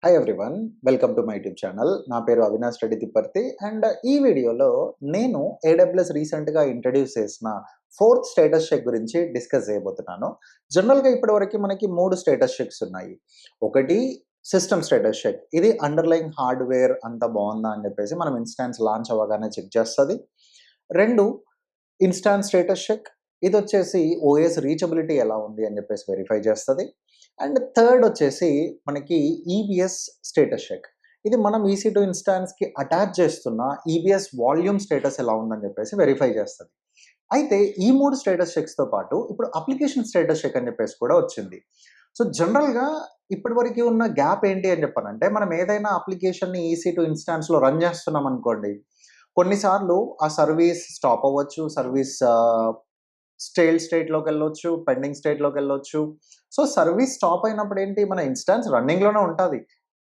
Hi everyone, welcome to my YouTube channel. నా పేరు Avinash Reddy Tipparthi. And ఈ వీడియోలో నేను ఏడబ్ల్యూఎస్ రీసెంట్గా ఇంట్రడ్యూస్ చేసిన ఫోర్త్ స్టేటస్ చెక్ గురించి డిస్కస్ చేయబోతున్నాను. జనరల్గా ఇప్పటివరకు మనకి మూడు స్టేటస్ చెక్స్ ఉన్నాయి. ఒకటి సిస్టమ్ స్టేటస్ చెక్, ఇది అండర్లైన్ హార్డ్వేర్ అంతా బాగుందా అని చెప్పేసి మనం ఇన్స్టాన్స్ లాంచ్ అవ్వగానే చెక్ చేస్తుంది. రెండు, ఇన్స్టాన్స్ స్టేటస్ చెక్, ఇది వచ్చేసి ఓఎస్ రీచబిలిటీ ఎలా ఉంది అని చెప్పేసి వెరిఫై చేస్తుంది. అండ్ థర్డ్ వచ్చేసి మనకి ఈబిఎస్ స్టేటస్ చెక్, ఇది మనం EC2 ఇన్స్టాన్స్కి అటాచ్ చేస్తున్న ఈబిఎస్ వాల్యూమ్ స్టేటస్ ఎలా ఉందని చెప్పేసి వెరిఫై చేస్తుంది. అయితే ఈ మూడు స్టేటస్ చెక్స్తో పాటు ఇప్పుడు అప్లికేషన్ స్టేటస్ చెక్ అని చెప్పేసి కూడా వచ్చింది. సో జనరల్గా ఇప్పటివరకు ఉన్న గ్యాప్ ఏంటి అని చెప్పానంటే, మనం ఏదైనా అప్లికేషన్ని EC2 ఇన్స్టాన్స్లో రన్ చేస్తున్నాం అనుకోండి, కొన్నిసార్లు ఆ సర్వీస్ స్టాప్ అవ్వచ్చు, సర్వీస్ స్టేట్లోకి వెళ్ళొచ్చు, పెండింగ్ స్టేట్లోకి వెళ్ళొచ్చు. సో సర్వీస్ స్టాప్ అయినప్పుడు ఏంటి, మన ఇన్స్టాన్స్ రన్నింగ్లోనే ఉంటుంది,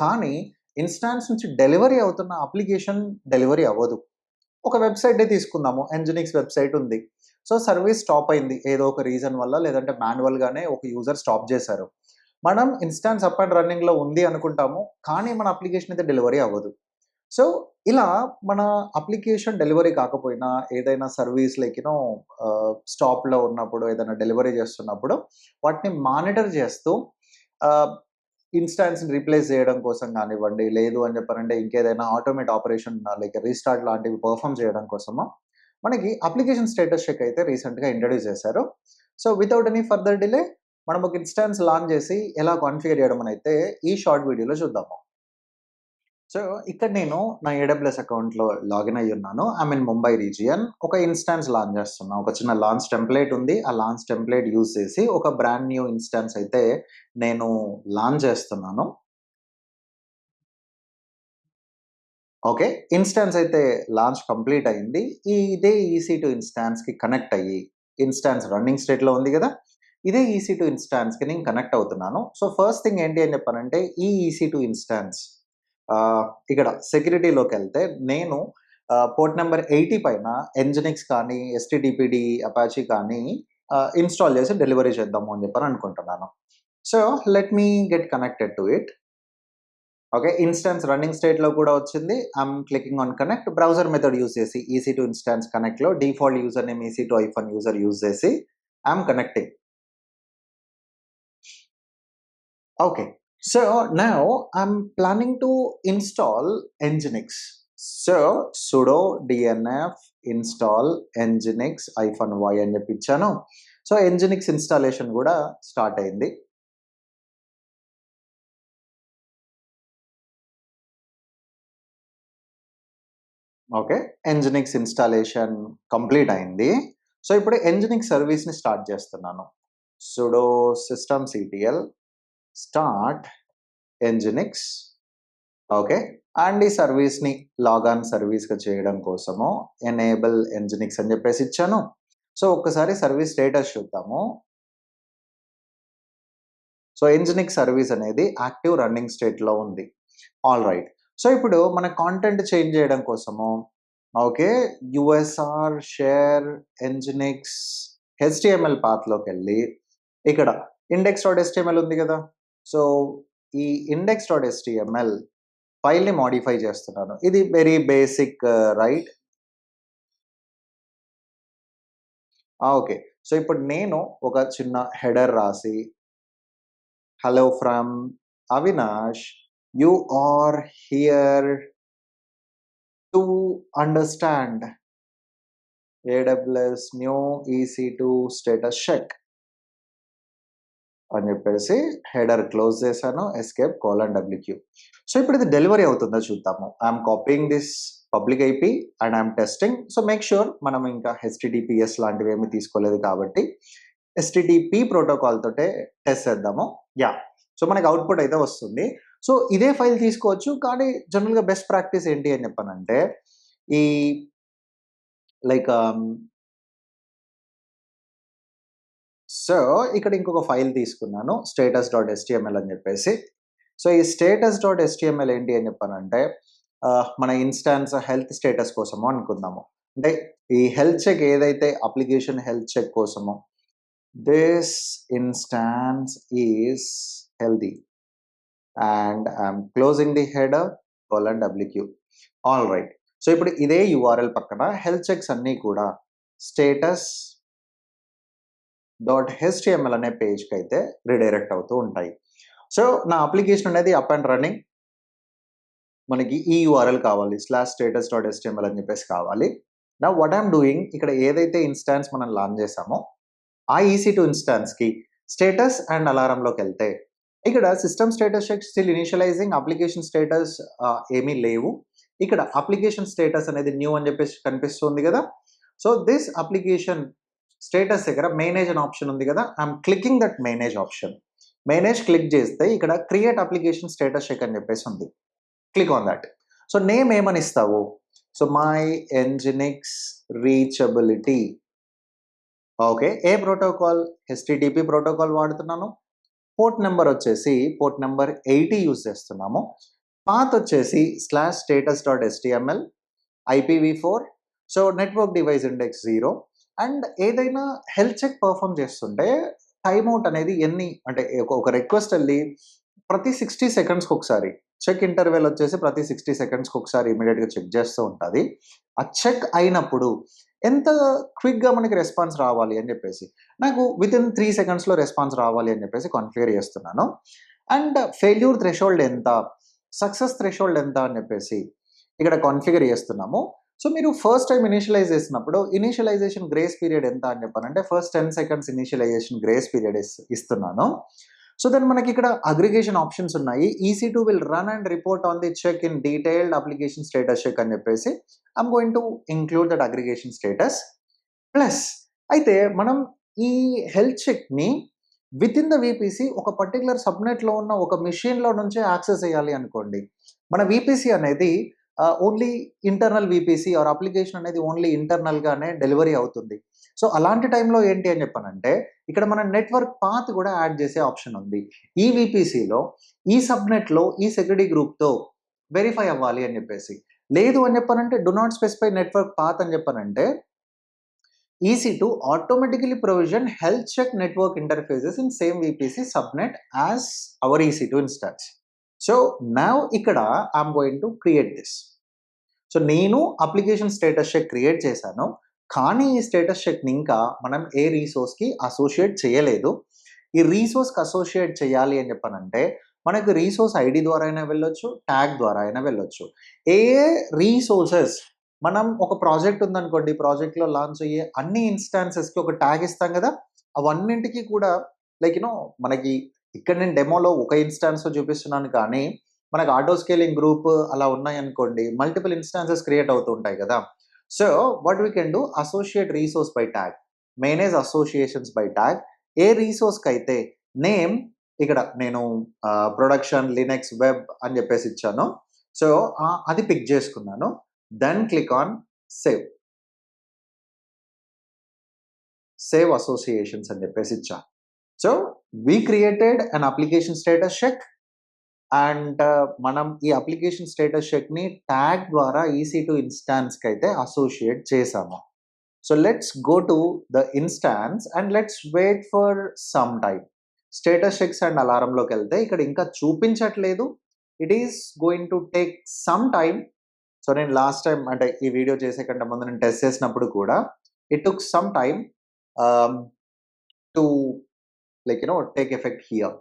కానీ ఇన్స్టాన్స్ నుంచి డెలివరీ అవుతున్న అప్లికేషన్ డెలివరీ అవ్వదు. ఒక వెబ్సైటే తీసుకుందాము, ఎంజినిక్స్ వెబ్సైట్ ఉంది. సో సర్వీస్ స్టాప్ అయింది ఏదో ఒక రీజన్ వల్ల, లేదంటే మాన్యువల్గానే ఒక యూజర్ స్టాప్ చేశారు. మనం ఇన్స్టాన్స్ అప్ అండ్ రన్నింగ్లో ఉంది అనుకుంటాము, కానీ మన అప్లికేషన్ అయితే డెలివరీ అవ్వదు. సో ఇలా మన అప్లికేషన్ డెలివరీ కాకపోయినా, ఏదైనా సర్వీస్ లైక్ స్టాప్లో ఉన్నప్పుడు, ఏదైనా డెలివరీ చేస్తున్నప్పుడు వాటిని మానిటర్ చేస్తూ ఇన్స్టాన్స్ని రీప్లేస్ చేయడం కోసం కానివ్వండి, లేదు అని చెప్పారంటే ఇంకేదైనా ఆటోమేట్ ఆపరేషన్ లైక్ రీస్టార్ట్ లాంటివి పర్ఫామ్ చేయడం కోసము మనకి అప్లికేషన్ స్టేటస్ చెక్ అయితే రీసెంట్గా ఇంట్రడ్యూస్ చేశారు. So without any further delay మనం ఒక ఇన్స్టాన్స్ లాంచ్ చేసి ఎలా కాన్ఫిగర్ చేయడం అని అయితే ఈ షార్ట్ వీడియోలో చూద్దాము. సో ఇక్కడ నేను నా ఏడబ్ల్యూఎస్ అకౌంట్లో లాగిన్ అయ్యి ఉన్నాను. I'm in Mumbai region. ఒక ఇన్స్టాన్స్ లాంచ్ చేస్తున్నా. ఒక చిన్న లాంచ్ టెంప్లేట్ ఉంది. ఆ లాంచ్ టెంప్లేట్ యూజ్ చేసి ఒక బ్రాండ్ న్యూ ఇన్స్టాన్స్ అయితే నేను లాంచ్ చేస్తున్నాను. ఓకే, ఇన్స్టాన్స్ అయితే లాంచ్ కంప్లీట్ అయింది. ఇదే EC2 ఇన్స్టాన్స్కి కనెక్ట్ అయ్యి, ఇన్స్టాన్స్ రన్నింగ్ స్టేట్లో ఉంది కదా, ఇదే EC2 ఇన్స్టాన్స్కి నేను కనెక్ట్ అవుతున్నాను. సో ఫస్ట్ థింగ్ ఏంటి అని చెప్పానంటే, ఈ EC2 ఇన్స్టాన్స్ ఇక్కడ సెక్యూరిటీలోకి వెళ్తే నేను పోర్ట్ నెంబర్ 80 పైన ఎంజినిక్స్ కానీ, STTPD అపాచీ కానీ ఇన్స్టాల్ చేసి డెలివరీ చేద్దాము అని చెప్పని అనుకుంటున్నాను. So let me get connected to it. Okay, instance running స్టేట్లో కూడా వచ్చింది. I'm clicking on connect. Browser method use చేసి EC2 ఇన్స్టాన్స్ కనెక్ట్లో default user name EC2 hyphen user use చేసి I'm connecting. Okay, so now I'm planning to install nginx. So sudo dnf install nginx -y అని చెప్పి ఇచ్చాను. So nginx installation కూడా start అయింది. Okay, nginx installation complete అయింది. So ఇప్పుడు nginx సర్వీస్ని start చేస్తున్నాను. sudo systemctl start nginx. Okay, and ఈ సర్వీస్ని లాగాన్ సర్వీస్గా చేయడం కోసము ఎనేబుల్ nginx అని చెప్పేసి ఇచ్చాను. సో ఒక్కసారి సర్వీస్ స్టేటస్ చూద్దాము. సో nginx సర్వీస్ అనేది యాక్టివ్ రన్నింగ్ స్టేట్లో ఉంది. All right. సో ఇప్పుడు మన కాంటెంట్ చేంజ్ చేయడం కోసము okay, USR share nginx HTML పాత్లోకి వెళ్ళి ఇక్కడ index.html ఉంది కదా. సో ఈ index.html ఫైల్ని మాడిఫై చేస్తున్నాను. ఇది very basic right. Okay, so ఇప్పుడు నేను ఒక చిన్న హెడర్ రాసి, hello from Avinash, you are here to understand AWS new EC2 status check అని చెప్పేసి హెడర్ క్లోజ్ చేశాను. Escape :WQ. సో ఇప్పుడు ఇది డెలివరీ అవుతుందో చూద్దాము. I'm copying this public IP and I'm testing. So make sure మనం ఇంకా HTTPS లాంటివి ఏమి తీసుకోలేదు కాబట్టి STTP ప్రోటోకాల్ తోటే టెస్ట్ చేద్దాము. యా, సో మనకి అవుట్పుట్ అయితే వస్తుంది. సో ఇదే ఫైల్ తీసుకోవచ్చు, కానీ జనరల్గా బెస్ట్ ప్రాక్టీస్ ఏంటి అని చెప్పానంటే, ఈ లైక్ సో ఇక్కడ ఇంకొక ఫైల్ తీసుకున్నాను, status.html అని చెప్పేసి. సో ఈ status.html ఏంటి అని చెప్పానంటే, మన ఇన్స్టాన్స్ హెల్త్ స్టేటస్ కోసము అనుకుందాము. అంటే ఈ హెల్త్ చెక్ ఏదైతే అప్లికేషన్ హెల్త్ చెక్ కోసమో, this instance is healthy. and I'm closing the header colon wq. All right, so ఇప్పుడు ఇదే URL పక్కన హెల్త్ చెక్స్ అన్నీ కూడా స్టేటస్ .html అనే పేజ్కి అయితే రిడైరెక్ట్ అవుతూ ఉంటాయి. సో నా అప్లికేషన్ అనేది అప్ అండ్ రన్నింగ్, మనకి ఈ URL కావాలి /status.html అని చెప్పేసి కావాలి. నా వాట్ ఐఎమ్ డూయింగ్, ఇక్కడ ఏదైతే ఇన్స్టాన్స్ మనం లాంచ్ చేసామో ఆ EC2 ఇన్స్టాన్స్కి స్టేటస్ అండ్ అలారంలోకి వెళ్తే ఇక్కడ system status check still initializing, application status ఏమీ లేవు. ఇక్కడ అప్లికేషన్ స్టేటస్ అనేది న్యూ అని చెప్పేసి కనిపిస్తుంది కదా. సో దిస్ అప్లికేషన్ స్టేటస్ దగ్గర మేనేజ్ అనే ఆప్షన్ ఉంది కదా, I'm clicking that manage option. Manage click చేస్తే ఇక్కడ క్రియేట్ అప్లికేషన్ స్టేటస్ చెక్ అని చెప్పేసి ఉంది. Click on that. So name ఏమని ఇస్తావు, so my Nginx reachability. Okay, A protocol, HTTP protocol వాడుతున్నాను. పోర్ట్ నెంబర్ వచ్చేసి పోర్ట్ నెంబర్ 80 యూజ్ చేస్తున్నాము. పాత్ వచ్చేసి /status.html, IPv4, so network device index 0. And ఏదైనా హెల్త్ చెక్ పర్ఫామ్ చేస్తుంటే టైమ్ అవుట్ అనేది ఎన్ని అంటే ఒక రిక్వెస్ట్ వెళ్ళి ప్రతి 60 సెకండ్స్కి ఒకసారి, చెక్ ఇంటర్వెల్ వచ్చేసి ప్రతి 60 సెకండ్స్కి ఒకసారి ఇమీడియట్గా చెక్ చేస్తూ ఉంటుంది. ఆ చెక్ అయినప్పుడు ఎంత క్విక్గా మనకి రెస్పాన్స్ రావాలి అని చెప్పేసి నాకు వితిన్ 3 సెకండ్స్లో రెస్పాన్స్ రావాలి అని చెప్పేసి కాన్ఫిగర్ చేస్తున్నాను. అండ్ ఫెయిల్యూర్ థ్రెషోల్డ్ ఎంత, సక్సెస్ థ్రెషోల్డ్ ఎంత అని చెప్పేసి ఇక్కడ కాన్ఫిగర్ చేస్తున్నాము. సో మీరు ఫస్ట్ టైం ఇనిషియలైజ్ చేసినప్పుడు ఇనిషియలైజేషన్ గ్రేస్ పీరియడ్ ఎంత అని చెప్పానంటే first 10 seconds initialization grace period ఇస్తున్నాను. సో దెన్ మనకి ఇక్కడ అగ్రిగేషన్ ఆప్షన్స్ ఉన్నాయి. EC2 will run and report on the check in detailed application status check అని చెప్పేసి I'm going to include that aggregation status. Plus అయితే మనం ఈ health చెక్ని with in the VPC ఒక పర్టికులర్ సబ్నెట్లో ఉన్న ఒక మిషన్లో నుంచే యాక్సెస్ చేయాలి అనుకోండి. మన VPC అనేది only internal VPC or application అనేది ఓన్లీ ఇంటర్నల్గానే డెలివరీ అవుతుంది. సో అలాంటి టైంలో ఏంటి అని చెప్పానంటే ఇక్కడ మన నెట్వర్క్ పాత్ కూడా యాడ్ చేసే ఆప్షన్ ఉంది. ఈ VPCలో ఈ సబ్నెట్లో ఈ సెక్యూరిటీ గ్రూప్తో వెరిఫై అవ్వాలి అని చెప్పేసి. లేదు అని చెప్పానంటే do not specify network path అని చెప్పానంటే EC2 automatically provision health check network interfaces in same VPC subnet as our EC2 instance. So now ikkada I'm going to create this. So నేను application status check create చేశాను, కానీ ఈ status చెక్ని ఇంకా మనం ఏ రీసోర్స్కి associate చేయలేదు. ఈ రీసోర్స్కి అసోసియేట్ చేయాలి అని చెప్పానంటే మనకు రీసోర్స్ ID ద్వారా అయినా వెళ్ళొచ్చు, ట్యాగ్ ద్వారా అయినా వెళ్ళొచ్చు. ఏ రీసోర్సెస్ మనం ఒక ప్రాజెక్ట్ ఉందనుకోండి, ప్రాజెక్ట్లో లాంచ్ అయ్యే అన్ని ఇన్స్టాన్సెస్కి ఒక ట్యాగ్ ఇస్తాం కదా, అవన్నింటికి కూడా లైక్ మనకి ఇక్కడ నేను డెమోలో ఒక ఇన్స్టాన్స్లో చూపిస్తున్నాను, కానీ మనకు ఆటో స్కేలింగ్ గ్రూప్ అలా ఉన్నాయనుకోండి మల్టిపుల్ ఇన్స్టాన్సెస్ క్రియేట్ అవుతూ ఉంటాయి కదా. So what we can do, associate resource by tag, manage associations by tag. ఏ రీసోర్స్కి అయితే నేమ్ ఇక్కడ నేను ప్రొడక్షన్ లినక్స్ వెబ్ అని చెప్పేసి ఇచ్చాను. సో అది పిక్ చేసుకున్నాను. Then click on save. Save associations అని చెప్పేసి ఇచ్చా. So we created an application status check and మనం ఈ అప్లికేషన్ స్టేటస్ చెక్ని ట్యాగ్ ద్వారా EC2 ఇన్స్టాన్స్కి అయితే అసోసియేట్ చేసాము. So let's go to the instance and let's wait for some time. Status checks and అలారంలోకి వెళ్తే ఇక్కడ ఇంకా చూపించట్లేదు. It is going to take some time. So నేను లాస్ట్ టైం అంటే ఈ వీడియో చేసే కంటే ముందు నేను టెస్ట్ చేసినప్పుడు కూడా it took some time to take effect here.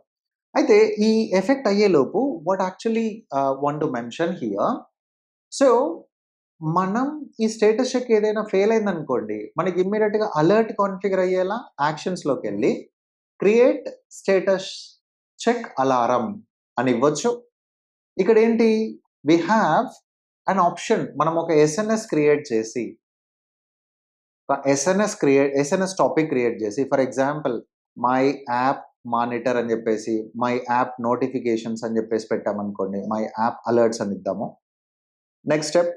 అయితే ఈ ఎఫెక్ట్ అయ్యేలోపు what actually want to mention here, so మనం ఈ స్టేటస్ చెక్ ఏదైనా ఫెయిల్ అయిందనుకోండి మనకి ఇమ్మీడియట్గా అలర్ట్ కాన్ఫిగర్ అయ్యేలా యాక్షన్స్లోకి వెళ్ళి క్రియేట్ స్టేటస్ చెక్ అలారం అని ఇవ్వచ్చు. ఇక్కడ ఏంటి, వి హ్యావ్ అన్ ఆప్షన్, మనం ఒక SMS క్రియేట్ చేసి ఒక SMS టాపిక్ క్రియేట్ చేసి for example my app monitor అని చెప్పేసి మై యాప్ నోటిఫికేషన్స్ అని చెప్పేసి పెట్టామనుకోండి, మై యాప్ అలర్ట్స్ అని ఇద్దాము. Next step,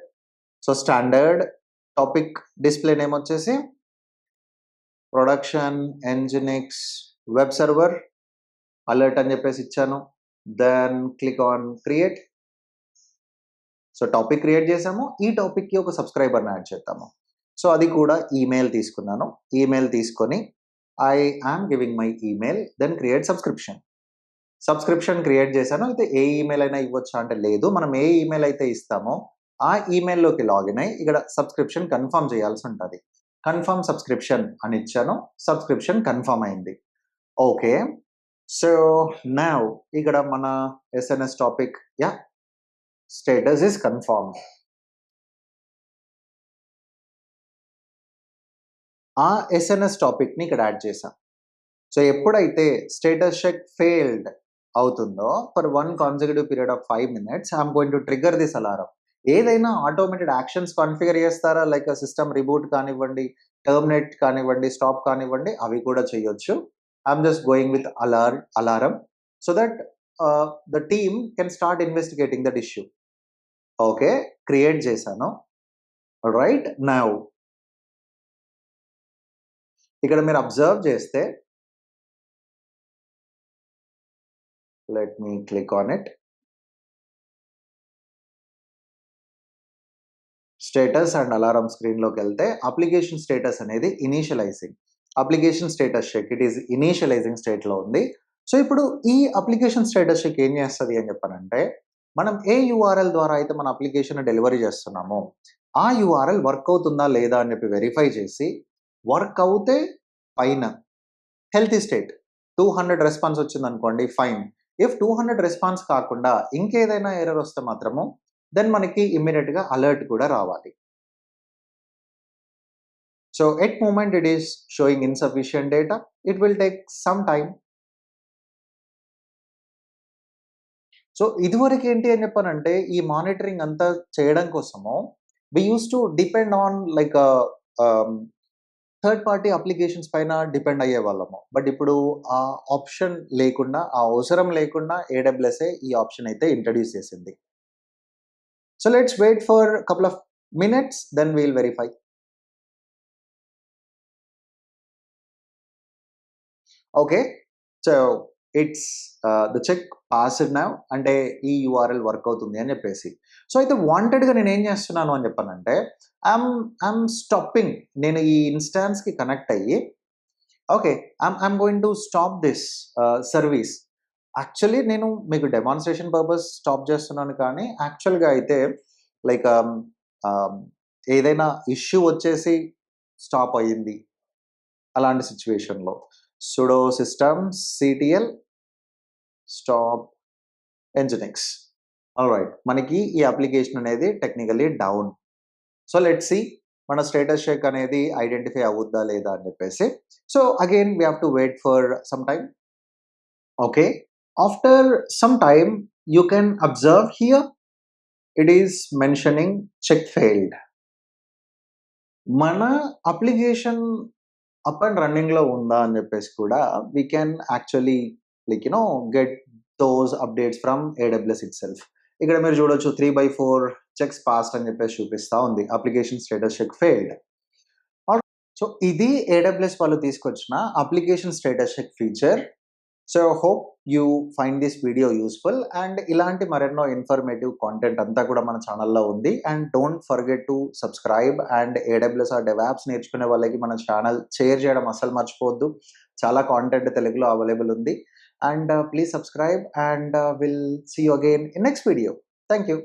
so standard topic display name వచ్చేసి production nginx web server alert అని చెప్పేసి ఇచ్చాను. Then click on create. So topic create చేసాము, ఈ టాపిక్కి ఒక సబ్స్క్రైబర్ని యాడ్ చేద్దాము. సో అది కూడా ఈమెయిల్ తీసుకున్నాను. ఈమెయిల్ తీసుకొని I am giving my email, then create subscription. Subscription create చేశాను. అయితే ఏ ఈమెయిల్ అయినా ఇవ్వచ్చా అంటే లేదు. మనం ఏ ఈమెయిల్ అయితే ఇస్తామో ఆ ఈమెయిల్‌లోకి లాగిన్ అయ్యి ఇక్కడ సబ్స్క్రిప్షన్ కన్ఫర్మ్ చేయాల్సి ఉంటది. కన్ఫర్మ్ సబ్స్క్రిప్షన్ అని ఇచ్చాను. సబ్స్క్రిప్షన్ కన్ఫర్మ్ అయింది. ఓకే. సో, నౌ ఇక్కడ మన SNS topic yeah! Status is confirmed. ఆ ఎస్ఎన్ఎస్ టాపిక్‌ని ఇక్కడ యాడ్ చేశాం. సో, ఎప్పుడైతే స్టేటస్ చెక్ ఫెయిల్డ్ అవుతుందో for 1 consecutive period of 5 minutes I am going to trigger this alarm. ఏదైనా ఆటోమేటెడ్ యాక్షన్స్ కాన్ఫిగర్ చేస్తారా? లైక్ సిస్టమ్ రిబూట్ కానివ్వండి, టెర్మినేట్ కానివ్వండి, స్టాప్ కానివ్వండి అవి కూడా చేయొచ్చు. I am just going with alarm so that the team can start investigating that issue. Okay. Create చేశాను. Right now ఇక్కడ మీరు అబ్జర్వ్ చేస్తే let me click on it. Status and alarm స్క్రీన్‌లోకి వెళ్తే అప్లికేషన్ స్టేటస్ అనేది initializing. Application status check it is initializing స్టేట్‌లో ఉంది. So, ఇప్పుడు ఈ అప్లికేషన్ స్టేటస్ చెక్ ఏం చేస్తది అని చెప్పనంటే, మనం ఏ యూఆర్ఎల్ ద్వారా అయితే మన అప్లికేషన్ డెలివరీ చేస్తున్నామో, ఆ యూఆర్ఎల్ వర్క్ అవుతుందా లేదా అని చెప్పి వెరిఫై చేసి, వర్క్ అవుతే పైన హెల్తీ స్టేట్ 200 రెస్పాన్స్ వచ్చిందనుకోండి ఫైన్. ఇఫ్ 200 రెస్పాన్స్ కాకుండా ఇంకేదైనా ఎర్రర్ వస్తే మాత్రము దెన్ మనకి ఇమ్మీడియేట్‌గా అలర్ట్ కూడా రావాలి. So, at moment it is showing insufficient data. It will take some time. So, ఇదివరకు ఏంటి అని చెప్పానంటే ఈ మానిటరింగ్ అంతా చేయడం కోసము we used to depend on like third party applications పైన డిపెండ్ అయ్యేవాళ్ళము. బట్ ఇప్పుడు ఆ ఆప్షన్ లేకుండా, ఆ అవసరం లేకుండా ఏడబ్ల్యూఎస్ఏ ఈ ఆప్షన్ అయితే ఇంట్రొడ్యూస్ చేసింది. So, let's wait for couple of minutes then we will verify. Okay. So, it's the check passed now అంటే ఈ యూఆర్ఎల్ వర్క్ అవుతుంది అని చెప్పేసి. సో, అయితే వాంటెడ్‌గా నేనేం చేస్తున్నాను అని చెప్పనంటే ఐయామ్ స్టాపింగ్. నేను ఈ ఇన్‌స్టాన్స్‌కి కనెక్ట్ అయ్యి okay. I'm going to stop this service. Actually నేను మీకు డెమాన్‌స్ట్రేషన్ పర్పస్ స్టాప్ చేస్తున్నాను కానీ యాక్చువల్‌గా అయితే లైక్ ఆహ్, ఏదైనా ఇష్యూ వచ్చేసి స్టాప్ అయ్యింది. అలాంటి సిట్యుయేషన్‌లో sudo system CTL stop nginx. Alright. మనకి ఈ అప్లికేషన్ అనేది technically down. So, let's see మన స్టేటస్ చెక్ అనేది ఐడెంటిఫై అవుద్దా లేదా అని చెప్పేసి. So, again we have to wait for some time. Okay. After some time you can observe here it is mentioning check failed. మన application up and రన్నింగ్‌లో ఉందా అని చెప్పేసి కూడా we can actually like get those updates from AWS itself. ఇక్కడ మీరు చూడొచ్చు 3/4 checks passed అని చెప్పేసి చూపిస్తా ఉంది. Application status check failed. So, ఇది ఏడబ్ల్యూఎస్ వాళ్ళు తీసుకొచ్చిన application status check feature. So, hope you find this video useful and ఇలాంటి మరెన్నో ఇన్ఫర్మేటివ్ కాంటెంట్ అంతా కూడా మన ఛానల్‌లో ఉంది. And don't forget to subscribe and AWS or DevOps నేర్చుకునే వాళ్ళకి మన ఛానల్ షేర్ చేయడం అస్సలు మర్చిపోవద్దు. చాలా కాంటెంట్ తెలుగులో అవైలబుల్ ఉంది. And please subscribe and will see you again in next video. Thank you.